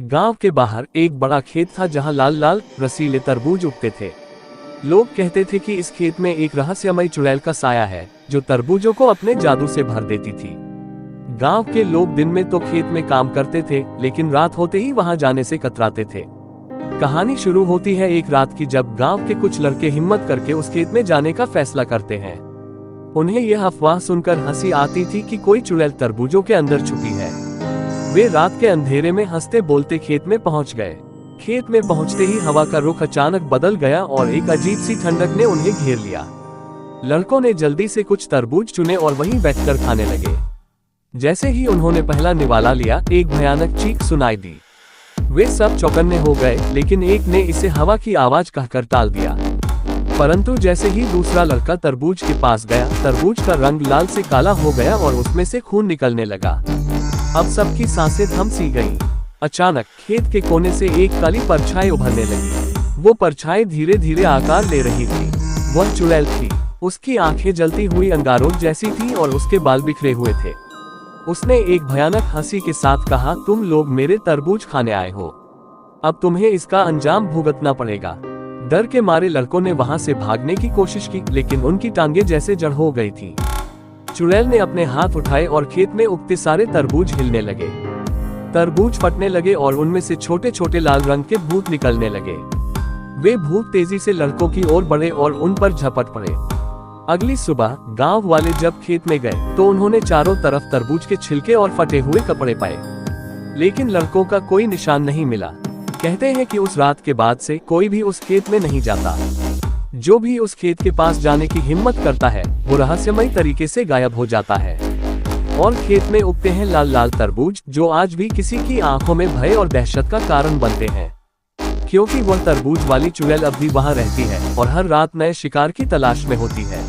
गांव के बाहर एक बड़ा खेत था जहां लाल लाल रसीले तरबूज उगते थे। लोग कहते थे कि इस खेत में एक रहस्यमयी चुड़ैल का साया है जो तरबूजों को अपने जादू से भर देती थी। गांव के लोग दिन में तो खेत में काम करते थे, लेकिन रात होते ही वहां जाने से कतराते थे। कहानी शुरू होती है एक रात की, जब गांव के कुछ लड़के हिम्मत करके उस खेत में जाने का फैसला करते हैं। उन्हें यह अफवाह सुनकर हंसी आती थी कि कोई चुड़ैल तरबूजों के अंदर छुपी है। वे रात के अंधेरे में हंसते बोलते खेत में पहुंच गए। खेत में पहुंचते ही हवा का रुख अचानक बदल गया और एक अजीब सी ठंडक ने उन्हें घेर लिया। लड़कों ने जल्दी से कुछ तरबूज चुने और वहीं बैठकर खाने लगे। जैसे ही उन्होंने पहला निवाला लिया, एक भयानक चीख सुनाई दी। वे सब चौकन्ने हो गए, लेकिन एक ने इसे हवा की आवाज कहकर टाल दिया। परंतु जैसे ही दूसरा लड़का तरबूज के पास गया, तरबूज का रंग लाल से काला हो गया और उसमें से खून निकलने लगा। अब सबकी सांसें थम सी गईं। अचानक खेत के कोने से एक काली परछाई उभरने लगी। वो परछाई धीरे धीरे आकार ले रही थी। वह चुड़ैल थी। उसकी आंखें जलती हुई अंगारों जैसी थी और उसके बाल बिखरे हुए थे। उसने एक भयानक हंसी के साथ कहा, तुम लोग मेरे तरबूज खाने आए हो, अब तुम्हें इसका अंजाम भुगतना पड़ेगा। डर के मारे लड़कों ने वहां से भागने की कोशिश की, लेकिन उनकी टांगें जैसे जड़ हो गई थी। चुड़ैल ने अपने हाथ उठाए और खेत में उगते सारे तरबूज हिलने लगे। तरबूज फटने लगे और उनमें से छोटे छोटे लाल रंग के भूत निकलने लगे। वे भूत तेजी से लड़कों की ओर बढ़े और उन पर झपट पड़े। अगली सुबह गांव वाले जब खेत में गए तो उन्होंने चारों तरफ तरबूज के छिलके और फटे हुए कपड़े पाए, लेकिन लड़कों का कोई निशान नहीं मिला। कहते हैं कि उस रात के बाद से कोई भी उस खेत में नहीं जाता। जो भी उस खेत के पास जाने की हिम्मत करता है, वो रहस्यमयी तरीके से गायब हो जाता है। और खेत में उगते हैं लाल लाल तरबूज, जो आज भी किसी की आंखों में भय और दहशत का कारण बनते हैं, क्योंकि वह तरबूज वाली चुड़ैल अब भी वहां रहती है और हर रात नए शिकार की तलाश में होती है।